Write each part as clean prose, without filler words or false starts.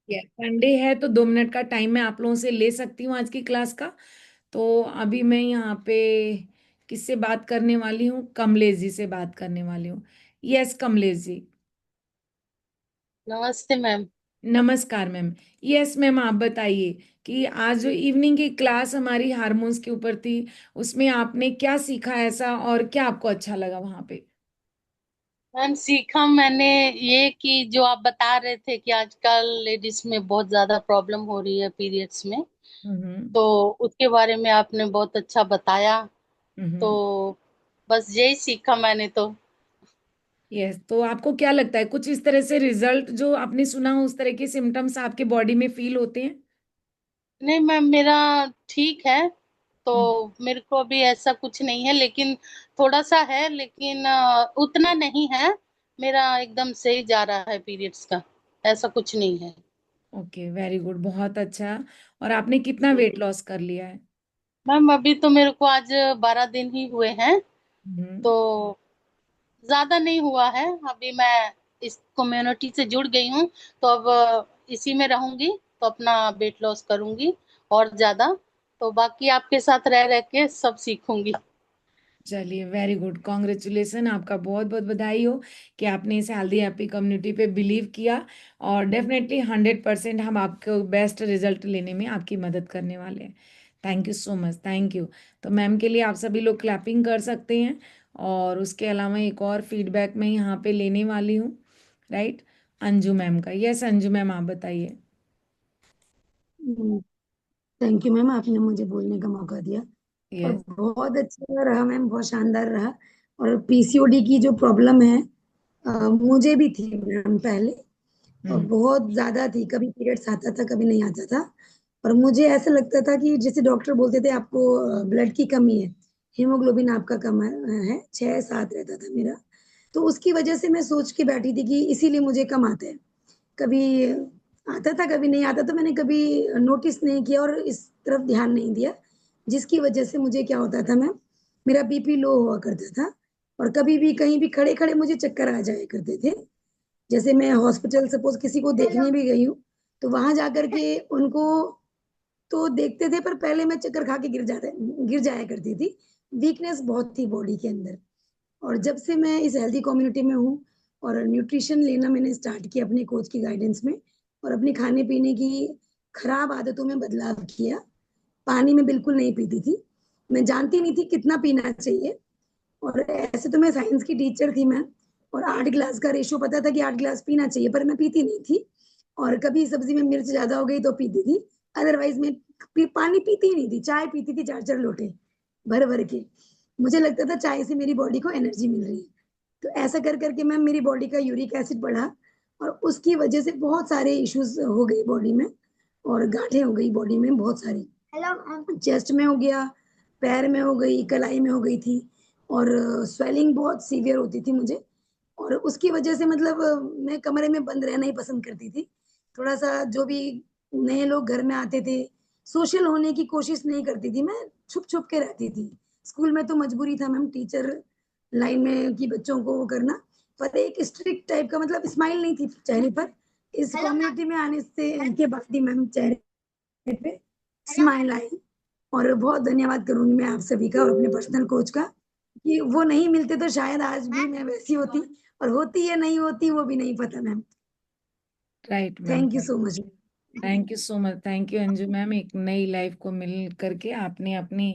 Sunday है तो 2 minute का टाइम मैं आप लोगों से ले सकती हूँ आज की क्लास का। तो अभी मैं यहाँ पे किससे बात करने वाली हूँ? कमलेश जी से बात करने वाली हूँ। यस कमलेश जी। नमस्ते मैम। नमस्कार मैम। यस मैम, आप बताइए कि आज जो इवनिंग की क्लास हमारी हार्मोन्स के ऊपर थी, उसमें आपने क्या सीखा ऐसा और क्या आपको अच्छा लगा वहां पे? मैम सीखा मैंने ये कि जो आप बता रहे थे कि आजकल लेडीज में बहुत ज्यादा प्रॉब्लम हो रही है पीरियड्स में, हम्म। तो उसके बारे में आपने बहुत अच्छा बताया। तो हम्म। बस यही सीखा मैंने तो। यस, तो आपको क्या लगता है कुछ इस तरह से रिजल्ट जो आपने सुना हो उस तरह के सिम्टम्स आपके बॉडी में फील होते हैं? नहीं मैम, मेरा ठीक है। तो हम्म। मेरे को अभी ऐसा कुछ नहीं है, लेकिन थोड़ा सा है, लेकिन उतना नहीं है। मेरा एकदम सही जा रहा है पीरियड्स का। ऐसा कुछ नहीं है। ओके, वेरी गुड, बहुत अच्छा। और आपने कितना वेट लॉस कर लिया है? मैम अभी तो मेरे को आज 12 दिन ही हुए हैं। हम्म। तो ज्यादा नहीं हुआ है। अभी मैं इस कम्युनिटी से जुड़ गई हूँ, तो अब इसी में रहूंगी, तो अपना वेट लॉस करूंगी और ज्यादा। तो बाकी आपके साथ रह रह के सब सीखूंगी। चलिए, वेरी गुड, कॉन्ग्रेचुलेसन, आपका बहुत बहुत बधाई हो कि आपने इस हेल्दी हैप्पी कम्युनिटी पे बिलीव किया। और डेफिनेटली 100% हम आपको बेस्ट रिजल्ट लेने में आपकी मदद करने वाले हैं। Thank you so much, thank you. तो मैम के लिए आप सभी लोग क्लैपिंग कर सकते हैं। और उसके अलावा एक और फीडबैक मैं यहाँ पे लेने वाली हूँ, राइट? अंजू मैम का। यस अंजू मैम, आप बताइए। थैंक यू मैम, आपने मुझे बोलने का मौका दिया। और यस। बहुत अच्छा रहा मैम, बहुत शानदार रहा। और पीसीओडी की जो प्रॉब्लम है, मुझे भी थी मैम पहले। और हम्म। बहुत ज्यादा थी, कभी पीरियड्स आता था कभी नहीं आता था। और मुझे ऐसा लगता था कि जैसे डॉक्टर बोलते थे आपको ब्लड की कमी है, हीमोग्लोबिन आपका कम है, 6-7 रहता था मेरा। तो उसकी वजह से मैं सोच के बैठी थी कि इसीलिए मुझे कम आता है। कभी आता था कभी नहीं आता, तो मैंने कभी नोटिस नहीं किया और इस तरफ ध्यान नहीं दिया। जिसकी वजह से मुझे क्या होता था मैम, मेरा बीपी लो हुआ करता था। और कभी भी कहीं भी खड़े खड़े मुझे चक्कर आ जाया करते थे। जैसे मैं हॉस्पिटल सपोज किसी को देखने भी गई हूँ, तो वहां जाकर के उनको तो देखते थे, पर पहले मैं चक्कर खा के गिर जाया करती थी। वीकनेस बहुत थी बॉडी के अंदर। और जब से मैं इस हेल्दी कम्युनिटी में हूँ और न्यूट्रिशन लेना मैंने स्टार्ट किया अपने कोच की गाइडेंस में, और अपने खाने पीने की खराब आदतों में बदलाव किया। पानी में बिल्कुल नहीं पीती थी, मैं जानती नहीं थी कितना पीना चाहिए। और ऐसे तो मैं साइंस की टीचर थी मैं, और 8 गिलास का रेशो पता था कि 8 गिलास पीना चाहिए, पर मैं पीती नहीं थी। और कभी सब्जी में मिर्च ज्यादा हो गई तो पीती थी। अदरवाइज मैं पानी पीती ही नहीं थी। चाय पीती थी 4-4 लोटे भर भर के। मुझे लगता था चाय से मेरी बॉडी को एनर्जी मिल रही है। तो ऐसा कर करके मैम मेरी बॉडी का यूरिक एसिड बढ़ा, और उसकी वजह से बहुत सारे इश्यूज हो गए बॉडी में। और गांठें हो गई बॉडी में बहुत सारी, चेस्ट में हो गया, पैर में हो गई, कलाई में हो गई थी। और स्वेलिंग बहुत सीवियर होती थी मुझे। और उसकी वजह से मतलब मैं कमरे में बंद रहना ही पसंद करती थी। थोड़ा सा जो भी नए लोग घर में आते थे, सोशल होने की कोशिश नहीं करती थी मैं, छुप छुप के रहती थी। स्कूल में तो मजबूरी था मैम, टीचर लाइन में कि बच्चों को वो करना। पर एक स्ट्रिक्ट टाइप का मतलब स्माइल नहीं थी चेहरे पर। इस कम्युनिटी में आने से के बाद ही मैम चेहरे पे स्माइल आई। और बहुत धन्यवाद करूंगी मैं आप सभी का और अपने पर्सनल कोच का, कि वो नहीं मिलते तो शायद आज भी मैं वैसी होती। और होती या नहीं होती वो भी नहीं पता ma'am. Right ma'am. Thank you so much. Thank you so much, thank you Anju ma'am. एक नई लाइफ को मिल करके आपने अपनी,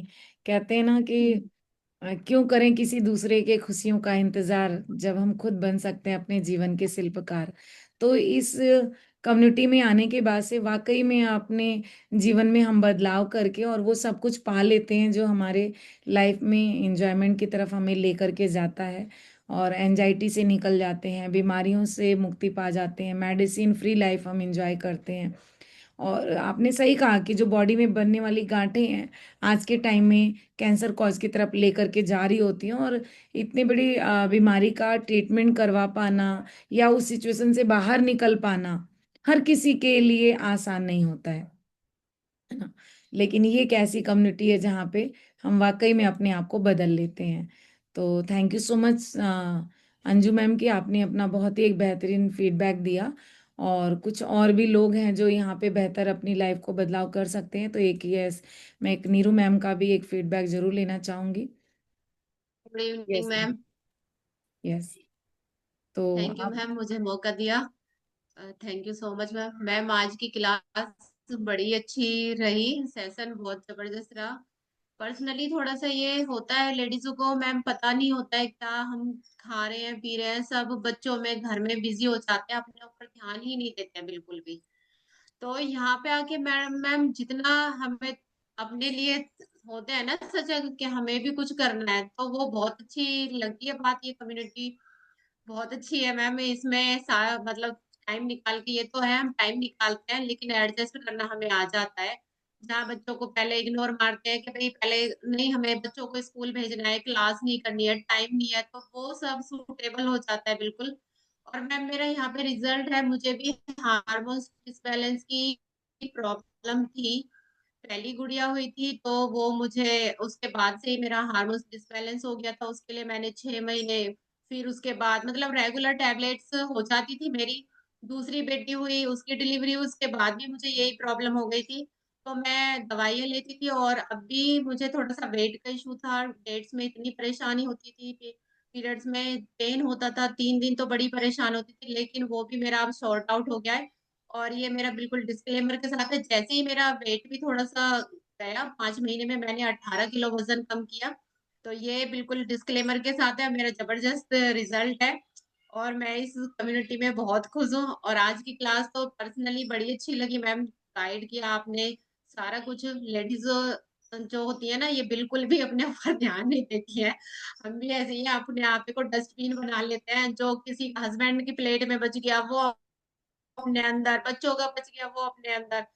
कहते हैं ना कि क्यों करें किसी दूसरे के खुशियों का इंतजार जब हम खुद बन सकते हैं अपने जीवन के शिल्पकार। तो इस कम्युनिटी में आने के बाद से वाकई में अपने जीवन में हम बदलाव करके और वो सब कुछ पा लेते हैं जो हमारे लाइफ में इंजॉयमेंट की तरफ हमें लेकर के जाता है। और एंजाइटी से निकल जाते हैं, बीमारियों से मुक्ति पा जाते हैं, मेडिसिन फ्री लाइफ हम इंजॉय करते हैं। और आपने सही कहा कि जो बॉडी में बनने वाली गांठें हैं आज के टाइम में कैंसर कॉज की तरफ लेकर के जा रही होती हैं। और इतनी बड़ी बीमारी का ट्रीटमेंट करवा पाना या उस सिचुएशन से बाहर निकल पाना हर किसी के लिए आसान नहीं होता है ना? लेकिन ये एक ऐसी कम्युनिटी है जहाँ पे हम वाकई में अपने आप को बदल लेते हैं। तो thank you so much Anju ma'am कि आपने अपना बहुत ही एक बेहतरीन फीडबैक दिया। और कुछ और भी लोग हैं जो यहाँ पे बेहतर अपनी लाइफ को बदलाव कर सकते हैं। तो एक यस, मैं एक नीरू मैम का भी एक फीडबैक जरूर लेना चाहूंगी। Good evening yes ma'am. Yes. तो थैंक यू आप मैम मुझे मौका दिया। Thank you so much ma'am. Ma'am आज की क्लास बड़ी अच्छी रही, सेशन बहुत जबरदस्त रहा। पर्सनली थोड़ा सा ये होता है लेडीजों को मैम, पता नहीं होता है क्या हम खा रहे हैं पी रहे हैं, सब बच्चों में घर में बिजी हो जाते हैं, अपने ऊपर ध्यान ही नहीं देते हैं बिल्कुल भी। तो यहाँ पे आके मैम मैम जितना हमें अपने लिए होते हैं ना सजग कि हमें भी कुछ करना है, तो वो बहुत अच्छी लगती है बात। ये कम्युनिटी बहुत अच्छी है मैम, इसमें सारा मतलब टाइम निकाल के, ये तो है हम टाइम निकालते हैं लेकिन एडजस्ट करना हमें आ जाता है। जहाँ बच्चों को पहले इग्नोर मारते हैं कि भाई पहले नहीं, हमें बच्चों को स्कूल भेजना है, क्लास नहीं करनी है, टाइम नहीं है, तो वो सब सूटेबल हो जाता है बिल्कुल। और मैम मेरा यहाँ पे रिजल्ट है, मुझे भी हार्मोन्स डिसबैलेंस की प्रॉब्लम थी। पहली गुड़िया हुई थी तो वो मुझे उसके बाद से ही मेरा हार्मोन्स डिसबैलेंस हो गया था, उसके लिए मैंने 6 महीने, फिर उसके बाद मतलब रेगुलर टैबलेट्स हो जाती थी मेरी। दूसरी बेटी हुई, उसकी डिलीवरी हुई, उसके बाद भी मुझे यही प्रॉब्लम हो गई थी, तो मैं दवाइयाँ लेती थी। और अभी मुझे थोड़ा सा वेट का इशू था, डेट्स में इतनी परेशानी होती थी, पीरियड्स में पेन होता था, 3 दिन तो बड़ी परेशान होती थी, लेकिन वो भी मेरा अब सॉर्ट आउट हो गया है। और ये मेरा बिल्कुल डिस्क्लेमर के साथ है, जैसे ही मेरा वेट भी थोड़ा सा गया, 5 महीने में मैंने 18 किलो वजन कम किया। तो ये बिल्कुल डिस्क्लेमर के साथ है, मेरा जबरदस्त रिजल्ट है और मैं इस कम्युनिटी में बहुत खुश हूँ। और आज की क्लास तो पर्सनली बड़ी अच्छी लगी मैम, गाइड किया आपने सारा कुछ। लेडीज जो होती है ना, ये बिल्कुल भी अपने ऊपर ध्यान नहीं देती है। हम भी ऐसे ही अपने आप को डस्टबिन बना लेते हैं, जो किसी हस्बैंड की प्लेट में बच गया वो अपने अंदर, बच्चों का बच गया वो अपने अंदर।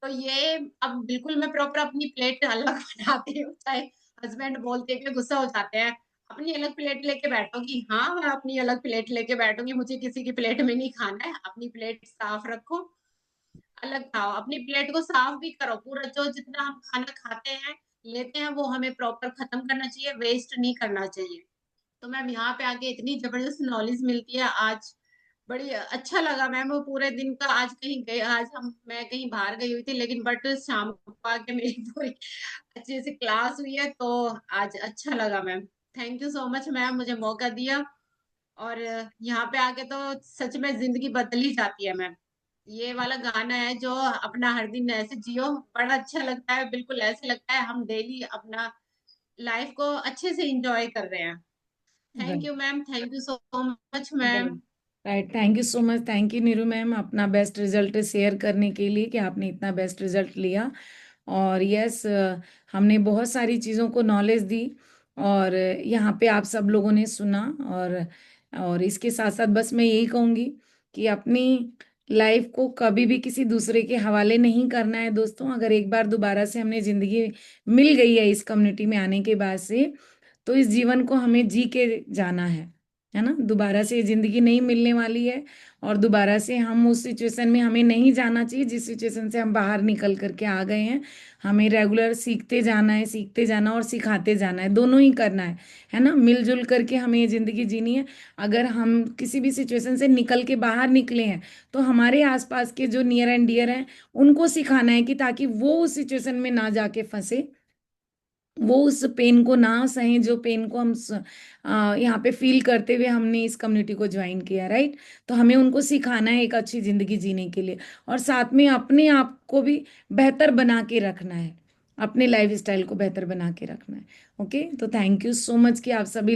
तो ये अब बिल्कुल मैं प्रॉपर अपनी प्लेट अलग बनाती हूँ, चाहे हस्बैंड बोलते हैं कि गुस्सा हो जाते हैं, अपनी अलग प्लेट लेके बैठूंगी। हाँ मैं अपनी अलग प्लेट लेके बैठूंगी, मुझे किसी की प्लेट में नहीं खाना है। अपनी प्लेट साफ रखो, अलग खाओ, अपनी प्लेट को साफ भी करो, पूरा जो जितना हम खाना खाते हैं लेते हैं वो हमें प्रॉपर खत्म करना चाहिए, वेस्ट नहीं करना चाहिए। तो मैम यहाँ पे आके इतनी जबरदस्त नॉलेज मिलती है आज, बड़ी अच्छा लगा मैम। वो पूरे दिन का आज कहीं गए, आज मैं कहीं बाहर गई हुई थी, लेकिन बट शाम को आके मेरी पूरी अच्छे से क्लास हुई है, तो आज अच्छा लगा ma'am. Thank you so much ma'am, मुझे मौका दिया। और यहाँ पे आके तो सच में जिंदगी बदल ही जाती है मैम। ये वाला गाना है जो अपना हर दिन ऐसे जियो, बड़ा अच्छा लगता है, बिल्कुल ऐसे लगता है हम डेली अपना लाइफ को अच्छे से इंजॉय कर रहे हैं। Thank right you ma'am, thank you so much ma'am. Right, thank you so much, thank you Neeru ma'am अपना बेस्ट रिजल्ट शेयर करने के लिए कि आपने इतना बेस्ट रिजल्ट लिया। और यस, हमने बहुत सारी चीज़ों को नॉलेज दी और यहाँ पे आप सब लोगों ने सुना। और इसके साथ साथ बस मैं यही कहूँगी कि अपनी लाइफ को कभी भी किसी दूसरे के हवाले नहीं करना है दोस्तों। अगर एक बार दोबारा से हमने ज़िंदगी मिल गई है इस कम्युनिटी में आने के बाद से, तो इस जीवन को हमें जी के जाना है ना। दोबारा से ये जिंदगी नहीं मिलने वाली है और दोबारा से हम उस सिचुएशन में हमें नहीं जाना चाहिए जिस सिचुएशन से हम बाहर निकल करके आ गए हैं। हमें रेगुलर सीखते जाना है, सीखते जाना और सिखाते जाना है, दोनों ही करना है ना। मिलजुल करके हमें ये जिंदगी जीनी है। अगर हम किसी भी सिचुएशन से निकल के बाहर निकले हैं तो हमारे आसपास के जो नियर एंड डियर हैं उनको सिखाना है कि ताकि वो उस सिचुएशन में ना जाके फंसे, वो उस पेन को ना सहें जो पेन को हम यहाँ पे फील करते हुए हमने इस कम्युनिटी को ज्वाइन किया, राइट। तो हमें उनको सिखाना है एक अच्छी जिंदगी जीने के लिए और साथ में अपने आप को भी बेहतर बना के रखना है, अपने लाइफ स्टाइल को बेहतर बना के रखना है। ओके, तो थैंक यू सो मच कि आप सभी लोग